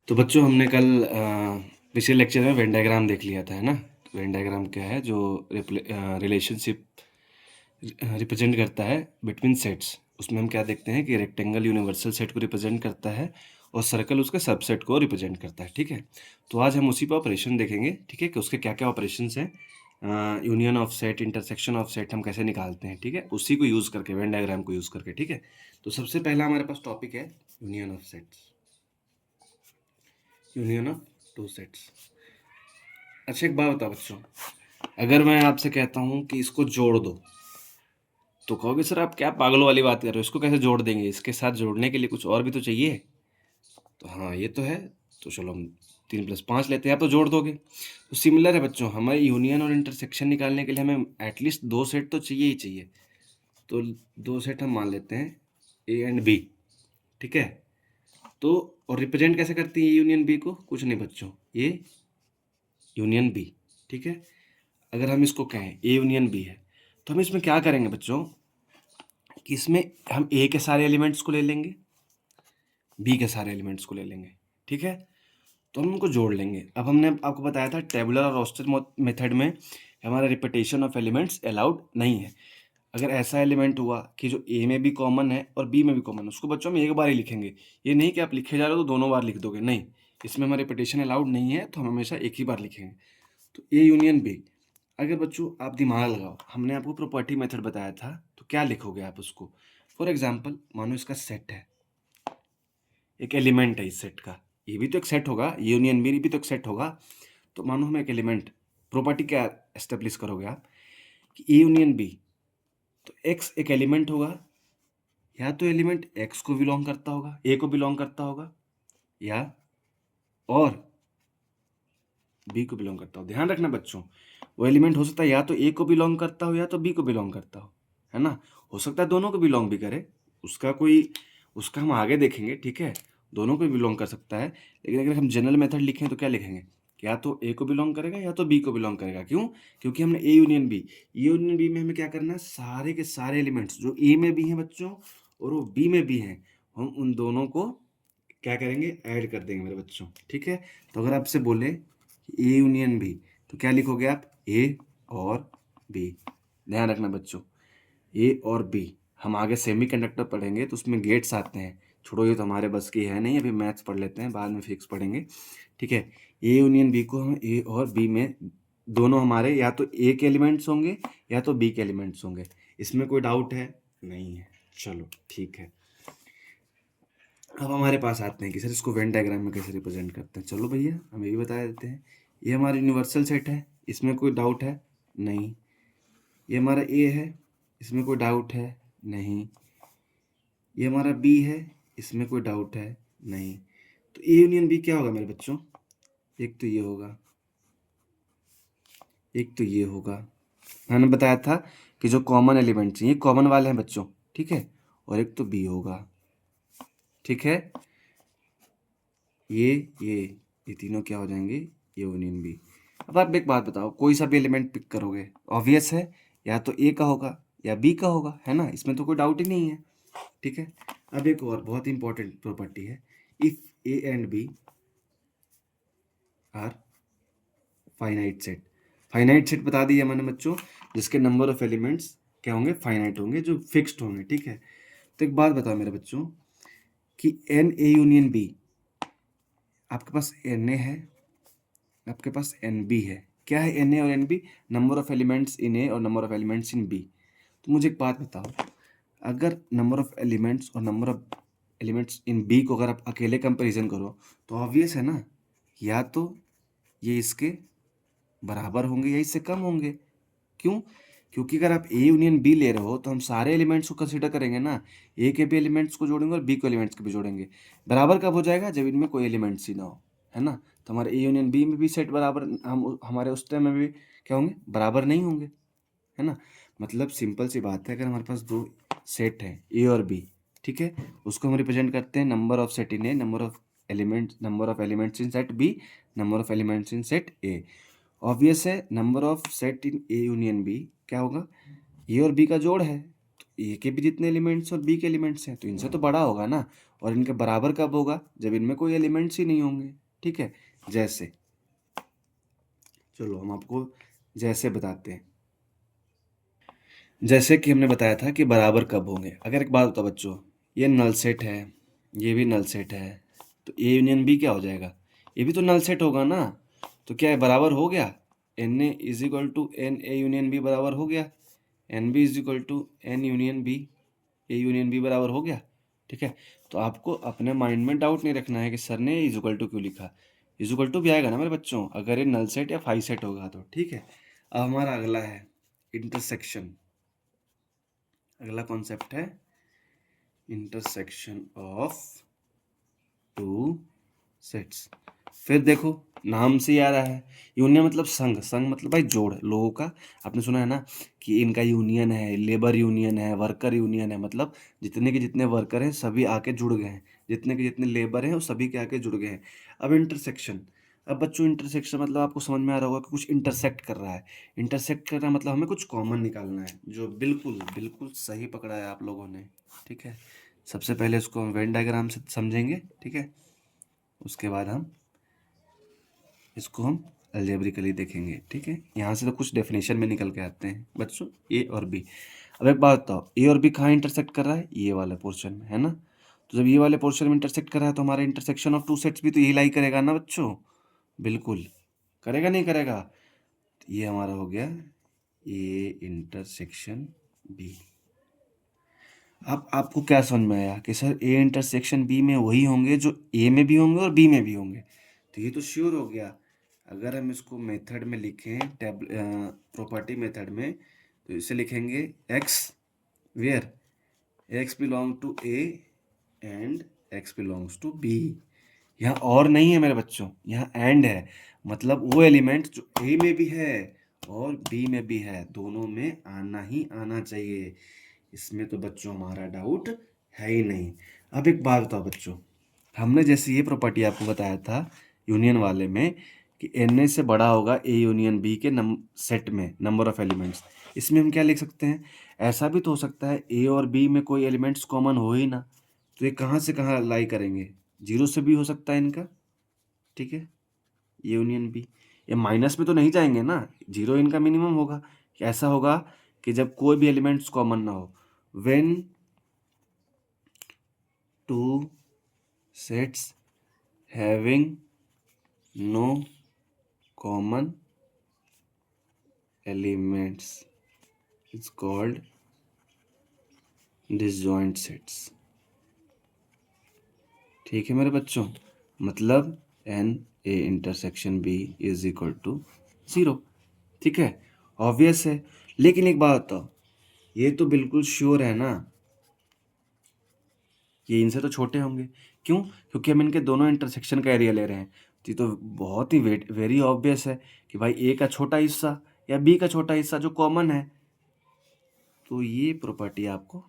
तो बच्चों हमने कल पिछले लेक्चर में वेन डायग्राम देख लिया था, है ना? तो वेन डायग्राम क्या है? जो रिलेशनशिप रिप्रेजेंट करता है बिटवीन सेट्स। उसमें हम क्या देखते हैं कि रेक्टेंगल यूनिवर्सल सेट को रिप्रेजेंट करता है और सर्कल उसके सबसेट को रिप्रेजेंट करता है, ठीक है? तो आज हम उसी पर ऑपरेशन देखेंगे, ठीक है, कि उसके क्या क्या ऑपरेशंस हैं, union of set, intersection of set हम कैसे निकालते हैं, ठीक है, उसी को यूज़ करके, वेन डायग्राम को यूज़ करके, ठीक है। तो सबसे पहला हमारे पास टॉपिक है union of sets, union of two sets. अच्छा, एक बात बताओ बच्चों, अगर मैं आपसे कहता हूँ कि इसको जोड़ दो, तो कहोगे सर आप क्या पागलों वाली बात कर रहे हो, इसको कैसे जोड़ देंगे, इसके साथ जोड़ने के लिए कुछ और भी तो चाहिए। तो हाँ, ये तो है। तो चलो हम 3+5 लेते हैं, आप तो जोड़ दोगे। तो सिमिलर है बच्चों, हमें यूनियन और इंटरसेक्शन निकालने के लिए हमें एटलीस्ट 2 सेट तो चाहिए ही चाहिए। तो 2 सेट हम मान लेते हैं, ए एंड बी, ठीक है। तो और रिप्रेजेंट कैसे करती है ए यूनियन बी को? कुछ नहीं बच्चों, ए यूनियन बी, ठीक है। अगर हम इसको कहें ए यूनियन बी है, तो हम इसमें क्या करेंगे बच्चों कि इसमें हम ए के सारे एलिमेंट्स को ले लेंगे, बी के सारे एलिमेंट्स को ले लेंगे, ठीक है। तो हम उनको जोड़ लेंगे। अब हमने आपको बताया था टेबुलर और रोस्टर मेथड में हमारा रिपीटेशन ऑफ एलिमेंट्स अलाउड नहीं है। अगर ऐसा एलिमेंट हुआ कि जो ए में भी कॉमन है और बी में भी कॉमन है, उसको बच्चों हम एक बार ही लिखेंगे। ये नहीं कि आप लिखे जा रहे हो तो दोनों बार लिख दोगे, नहीं, इसमें हमारा रिपीटेशन अलाउड नहीं है, तो हम हमेशा एक ही बार लिखेंगे। तो ए यूनियन बी, अगर बच्चों आप दिमाग लगाओ, हमने आपको प्रॉपर्टी मेथड बताया था, तो क्या लिखोगे आप उसको? फॉर एग्जाम्पल, मानो इसका सेट है, एक एलिमेंट है इस सेट का, ये भी तो एक सेट होगा, यूनियन बी भी तो एक सेट होगा। तो मानो हम एक एलिमेंट, प्रॉपर्टी क्या एस्टेब्लिश करोगे आप कि ए यूनियन बी, तो एक्स एक एलिमेंट होगा, या तो एलिमेंट एक्स को बिलोंग करता होगा, ए को बिलोंग करता होगा, या और बी को बिलोंग करता हो। ध्यान रखना बच्चों, वो एलिमेंट हो सकता है या तो ए को बिलोंग करता हो या तो बी को बिलोंग करता हो, है ना। हो सकता है दोनों को बिलोंग भी करे, उसका हम आगे देखेंगे, ठीक है। दोनों को बिलोंग कर सकता है, लेकिन अगर हम जनरल मेथड लिखें तो क्या लिखेंगे? या तो ए को बिलोंग करेगा या तो बी को बिलोंग करेगा। क्यों? क्योंकि हमने ए यूनियन बी में हमें क्या करना है, सारे के सारे एलिमेंट्स जो ए में भी हैं बच्चों और वो बी में भी हैं, हम उन दोनों को क्या करेंगे, ऐड कर देंगे मेरे बच्चों, ठीक है। तो अगर आपसे बोले ए यूनियन बी, तो क्या लिखोगे आप? ए और बी। ध्यान रखना बच्चों, ए और बी। हम आगे सेमीकंडक्टर पढ़ेंगे तो उसमें गेट्स आते हैं, छोड़ो ये तो हमारे बस की है नहीं, अभी मैथ्स पढ़ लेते हैं, बाद में फिजिक्स पढ़ेंगे, ठीक है। ए यूनियन बी को हम ए और बी में दोनों हमारे या तो ए के एलिमेंट्स होंगे या तो बी के एलिमेंट्स होंगे। इसमें कोई डाउट है? नहीं है। चलो ठीक है, अब हमारे पास आते हैं कि सर इसको वेन डायग्राम में कैसे रिप्रेजेंट करते हैं। चलो भैया हम ये भी बता देते हैं। ये हमारा यूनिवर्सल सेट है, इसमें कोई डाउट है? नहीं। ये हमारा ए है, इसमें कोई डाउट है? नहीं। ये हमारा बी है, इसमें कोई डाउट है? नहीं। तो ए यूनियन बी क्या होगा मेरे बच्चों? एक तो ये होगा, एक तो ये होगा। मैंने बताया था कि जो कॉमन एलिमेंट्स हैं ये कॉमन वाले हैं बच्चों, ठीक है। और एक तो बी होगा, ठीक है। ये तीनों क्या हो जाएंगे? ये यूनियन बी। अब आप एक बात बताओ, कोई सा भी एलिमेंट पिक करोगे, ऑब्वियस है या तो ए का होगा या बी का होगा, है ना, इसमें तो कोई डाउट ही नहीं है, ठीक है। अब एक और बहुत इंपॉर्टेंट प्रॉपर्टी है, if A and B are finite set. Finite set बता दिया मैंने बच्चों, जिसके नंबर ऑफ एलिमेंट्स क्या होंगे? फाइनाइट होंगे, जो फिक्स्ड होंगे, ठीक है। तो एक बात बताओ मेरे बच्चों कि एन ए यूनियन बी, आपके पास एन ए है, आपके पास एन बी है। क्या है एन ए और N B? Number of elements in A और number of elements in B. तो मुझे एक बात बताओ, अगर नंबर ऑफ एलिमेंट्स और number of elements in B को अगर आप अकेले कंपैरिजन करो, तो ऑब्वियस है ना, या तो ये इसके बराबर होंगे या इससे कम होंगे। क्यों? क्योंकि अगर आप ए यूनियन बी ले रहे हो तो हम सारे एलिमेंट्स को कंसीडर करेंगे ना, ए के भी एलिमेंट्स को जोड़ेंगे और बी के एलिमेंट्स को भी जोड़ेंगे। बराबर कब हो जाएगा? जब इनमें कोई एलिमेंट्स ही ना हो, है ना। तो हमारे ए यूनियन बी में भी सेट बराबर, हम हमारे उस टाइम में भी क्या होंगे? बराबर नहीं होंगे, है ना। मतलब सिंपल सी बात है, अगर हमारे पास दो सेट है ए और बी, ठीक है, उसको हम रिप्रेजेंट करते हैं number of set in A, number of elements in set B, number of elements in set A. Obvious है, number of set in A union B क्या होगा? ए और बी का जोड़ है, तो ए के भी जितने एलिमेंट्स और बी के एलिमेंट्स हैं, तो इनसे तो बड़ा होगा ना। और इनके बराबर कब होगा? जब इनमें कोई एलिमेंट्स ही नहीं होंगे। ठीक है, जैसे चलो हम आपको जैसे बताते हैं। जैसे कि हमने बताया था कि बराबर कब होंगे। अगर एक बात बताओ बच्चों, ये नल सेट है, ये भी नल सेट है, तो ए यूनियन बी क्या हो जाएगा? ये भी तो नल सेट होगा ना। तो क्या है, बराबर हो गया? N A is equal to n A union B बराबर हो गया। N B is equal to n union B, A union B बराबर हो गया। ठीक है, तो आपको अपने माइंड में डाउट नहीं रखना है कि सर ने इज इक्वल टू क्यों लिखा। इज इक्वल टू भी आएगा ना मेरे बच्चों, अगर ये नल सेट या फाई सेट होगा तो। ठीक है, अब हमारा अगला है इंटरसेक्शन। अगला कॉन्सेप्ट है इंटरसेक्शन ऑफ टू सेट्स। फिर देखो, नाम से ही आ रहा है, यूनियन मतलब संघ, संघ मतलब भाई जोड़ लोगों का। आपने सुना है ना कि इनका यूनियन है, लेबर यूनियन है, वर्कर यूनियन है, मतलब जितने के जितने वर्कर हैं सभी आके जुड़ गए हैं, जितने के जितने लेबर हैं वो सभी के आके जुड़ गए हैं। अब इंटरसेक्शन, अब बच्चों इंटरसेक्शन मतलब आपको समझ में आ रहा होगा कि कुछ इंटरसेक्ट कर रहा है। इंटरसेक्ट कर रहा है मतलब हमें कुछ कॉमन निकालना है, जो बिल्कुल बिल्कुल सही पकड़ा है आप लोगों ने। ठीक है, सबसे पहले इसको हम वेन डायग्राम से समझेंगे। ठीक है, उसके बाद हम इसको हम अलजेब्रिकली देखेंगे। ठीक है, यहाँ से तो कुछ डेफिनेशन में निकल के आते हैं बच्चों, ए और बी। अब एक बात बताओ, ए और बी कहाँ इंटरसेक्ट कर रहा है? ये वाले पोर्शन में, है ना। तो जब ये वाले पोर्शन में इंटरसेक्ट कर रहा है तो हमारा इंटरसेक्शन ऑफ टू सेट्स भी तो यही लाई करेगा ना बच्चों। बिल्कुल करेगा, नहीं करेगा? तो ये हमारा हो गया ए इंटरसेक्शन बी। अब आपको क्या समझ में आया कि सर ए इंटरसेक्शन बी में वही होंगे जो ए में भी होंगे और बी में भी होंगे। तो ये तो श्योर हो गया। अगर हम इसको मेथड में लिखें, प्रॉपर्टी मेथड में, तो इसे लिखेंगे x where x belong to A and x belongs to B. यहाँ और नहीं है मेरे बच्चों, यहाँ एंड है। मतलब वो एलिमेंट जो ए में भी है और बी में भी है, दोनों में आना ही आना चाहिए। इसमें तो बच्चों हमारा डाउट है ही नहीं। अब एक बात बताओ बच्चों, हमने जैसे ये प्रॉपर्टी आपको बताया था यूनियन वाले में कि एन ए से बड़ा होगा ए यूनियन बी के सेट में नंबर ऑफ एलिमेंट्स। इसमें हम क्या लिख सकते हैं? ऐसा भी तो हो सकता है ए और बी में कोई एलिमेंट्स कॉमन हो ही ना, तो ये कहाँ से कहाँ लाई करेंगे? जीरो से भी हो सकता है इनका। ठीक है, ए यूनियन बी, ये माइनस में तो नहीं जाएंगे ना, जीरो इनका मिनिमम होगा। ऐसा होगा कि जब कोई भी एलिमेंट्स कॉमन ना हो, when two sets having no common elements is called disjoint sets. ठीक है मेरे बच्चों, मतलब n A intersection B is equal to 0। ठीक है, ऑब्वियस है। लेकिन एक बात बताओ, ये तो बिल्कुल श्योर है ना, ये इनसे तो छोटे होंगे। क्यों? क्योंकि हम इनके दोनों इंटरसेक्शन का एरिया ले रहे हैं। तो ये तो बहुत ही वेरी ऑब्वियस है कि भाई ए का छोटा हिस्सा या बी का छोटा हिस्सा जो कॉमन है। तो ये प्रॉपर्टी आपको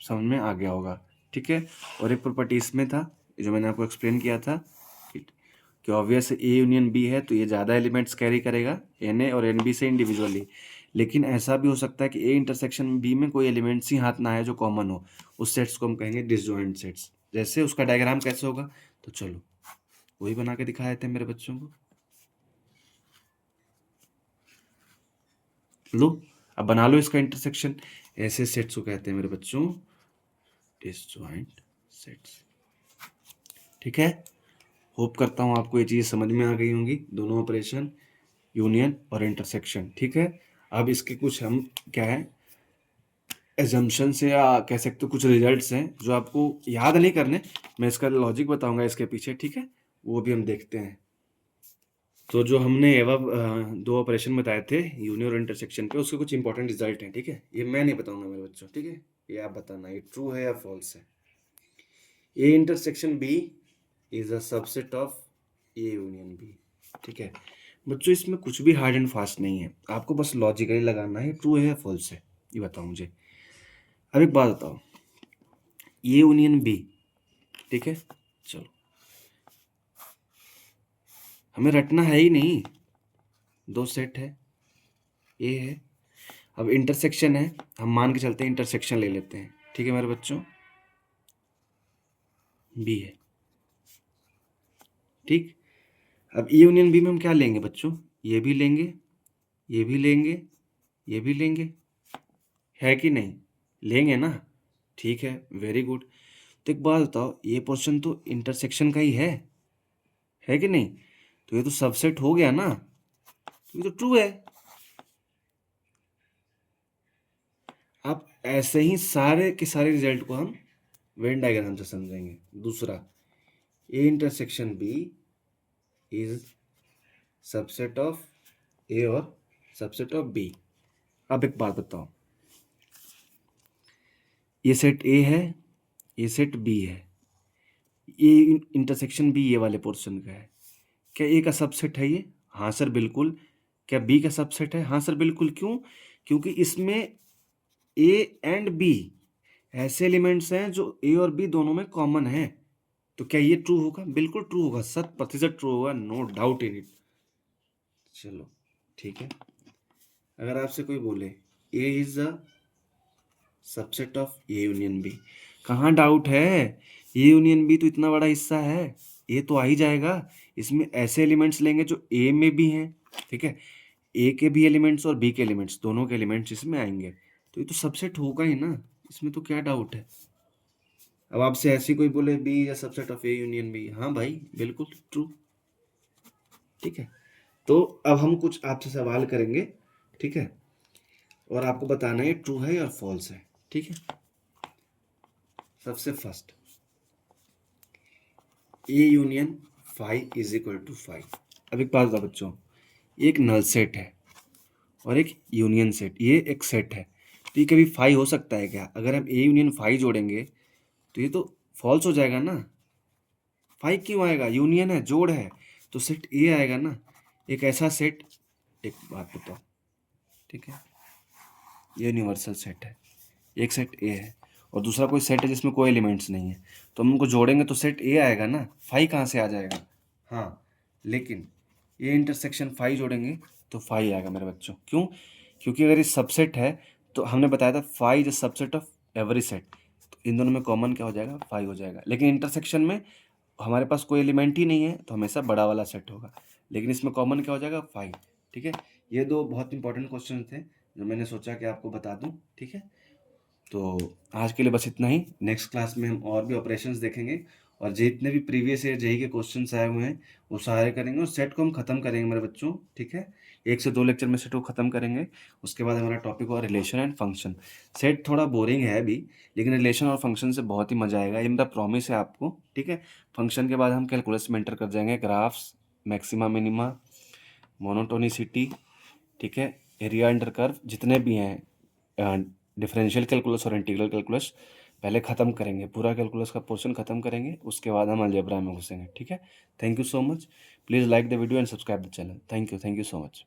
समझ में आ गया होगा। ठीक है, और एक प्रॉपर्टी इसमें था जो मैंने आपको एक्सप्लेन किया था कि ऑब्वियस ए यूनियन बी है तो ये ज़्यादा एलिमेंट्स कैरी करेगा एन ए और एन बी से इंडिविजुअली। लेकिन ऐसा भी हो सकता है कि ए इंटरसेक्शन बी में कोई एलिमेंट्स ही हाथ ना आए जो कॉमन हो, उस सेट्स को हम कहेंगे डिसजॉइंट सेट्स। जैसे उसका डायग्राम कैसे होगा, तो चलो वही बना के दिखाए थे मेरे बच्चों को। लो अब बना लो इसका इंटरसेक्शन। ऐसे सेट्स को कहते हैं मेरे बच्चों डिसजॉइंट सेट्स। ठीक है, होप करता हूँ आपको ये चीज़ समझ में आ गई होंगी, दोनों ऑपरेशन यूनियन और इंटरसेक्शन। ठीक है, अब इसके कुछ हम क्या है एजम्पशन से या कह सकते हो कुछ रिजल्ट्स हैं जो आपको याद नहीं करने, मैं इसका लॉजिक बताऊंगा इसके पीछे। ठीक है, वो भी हम देखते हैं। तो जो हमने एवं दो ऑपरेशन बताए थे यूनियन और इंटरसेक्शन पे, उसके कुछ इंपॉर्टेंट रिजल्ट हैं। ठीक है, ये मैं नहीं बताऊंगा मेरे बच्चों। ठीक है, ये आप बताना ये ट्रू है या फॉल्स है। A intersection B is a subset of A union B. ठीक है बच्चों, इसमें कुछ भी हार्ड एंड फास्ट नहीं है, आपको बस लॉजिकली लगाना है ट्रू है या फॉल्स है, ये बताओ मुझे। अब एक बात बताओ, ए यूनियन बी, ठीक है, चलो हमें रटना है ही नहीं, दो सेट है, ए है। अब इंटरसेक्शन है, हम मान के चलते हैं इंटरसेक्शन ले लेते हैं, ठीक है मेरे बच्चों, बी है, ठीक। अब ए यूनियन बी में हम क्या लेंगे बच्चों, ये भी लेंगे, ये भी लेंगे, ये भी लेंगे, है कि नहीं, लेंगे ना, ठीक है, वेरी गुड। तो एक बात बताओ, ये पोर्शन तो इंटरसेक्शन का ही है कि नहीं, तो ये तो सबसेट हो गया ना, तो ये तो ट्रू है। अब ऐसे ही सारे के सारे रिजल्ट को हम वेन डायग्राम से समझेंगे। दूसरा, A intersection B is subset of A और सबसेट ऑफ बी। अब एक बात बताओ, ये सेट ए है, ये सेट बी है, ये इंटरसेक्शन बी ये वाले पोर्शन का है, क्या ए का सबसेट है ये? हाँ सर बिल्कुल। क्या बी का सबसेट है? हाँ सर बिल्कुल। क्यों? क्योंकि इसमें ए एंड बी ऐसे एलिमेंट्स हैं जो ए और बी दोनों में कॉमन है। तो क्या ये ट्रू होगा? बिल्कुल ट्रू होगा, 100% ट्रू होगा, नो डाउट इन इट। चलो ठीक है, अगर आपसे कोई बोले A is a subset of A union B, कहाँ डाउट है? ए यूनियन बी तो इतना बड़ा हिस्सा है, ए तो आ ही जाएगा। इसमें ऐसे एलिमेंट्स लेंगे जो ए में भी हैं, ठीक है, ए के भी एलिमेंट्स और बी के एलिमेंट्स, दोनों के एलिमेंट्स इसमें आएंगे, तो ये तो सबसेट होगा ही ना, इसमें तो क्या डाउट है। अब आपसे ऐसी कोई बोले बी या subset of A union B, हाँ भाई बिल्कुल ट्रू, ठीक है। तो अब हम कुछ आपसे सवाल करेंगे, ठीक है, और आपको बताना है ट्रू है या फॉल्स है, ठीक है। सबसे first, A union five is equal to five. अब एक बात बताओ बच्चों, एक नल सेट है और एक यूनियन सेट, ये एक सेट है, तो ये कभी फाइव हो सकता है क्या? अगर हम ए यूनियन फाइव जोड़ेंगे तो ये तो फॉल्स हो जाएगा ना, फाइव क्यों आएगा? यूनियन है, जोड़ है, तो सेट ए आएगा ना। एक ऐसा सेट, एक बात बताओ, ठीक है, ये यूनिवर्सल सेट है, एक सेट ए है और दूसरा कोई सेट है जिसमें कोई एलिमेंट्स नहीं है, तो हम उनको जोड़ेंगे तो सेट ए आएगा ना, फाइव कहाँ से आ जाएगा? हाँ, लेकिन ये इंटरसेक्शन फाइव जोड़ेंगे तो फाइव आएगा मेरे बच्चों। क्यों? क्योंकि अगर ये सबसेट है तो हमने बताया था five is subset of every set, तो इन दोनों में कॉमन क्या हो जाएगा? फाइव हो जाएगा। लेकिन इंटरसेक्शन में हमारे पास कोई एलिमेंट ही नहीं है तो हमेशा बड़ा वाला सेट होगा, लेकिन इसमें कॉमन क्या हो जाएगा? फाइव, ठीक है। ये दो बहुत इंपॉर्टेंट क्वेश्चन थे जो मैंने सोचा कि आपको बता दूं, ठीक है। तो आज के लिए बस इतना ही, नेक्स्ट क्लास में हम और भी ऑपरेशंस देखेंगे और जितने भी प्रीवियस ईयर जेई के क्वेश्चंस आए हुए हैं वो सारे करेंगे और सेट को हम ख़त्म करेंगे मेरे बच्चों, ठीक है। 1 से 2 लेक्चर में सेट को ख़त्म करेंगे, उसके बाद हमारा टॉपिक हुआ रिलेशन एंड फंक्शन। सेट थोड़ा बोरिंग है अभी, लेकिन रिलेशन और फंक्शन से बहुत ही मज़ा आएगा, ये मेरा प्रॉमिस है आपको, ठीक है। फंक्शन के बाद हम कैलकुलस में एंटर कर जाएंगे, ग्राफ्स, मैक्सिमा मिनिमा, मोनोटोनिसिटी, ठीक है, एरिया अंडर कर्व, जितने भी हैं डिफरेंशियल कैलकुलस और इंटीग्रल कैलकुलस पहले ख़त्म करेंगे, पूरा कैलकुलस का पोर्शन ख़त्म करेंगे, उसके बाद हम अलजेब्रा में घुसेंगे, ठीक है। Thank you so much, please like the video and subscribe the channel. Thank you so much.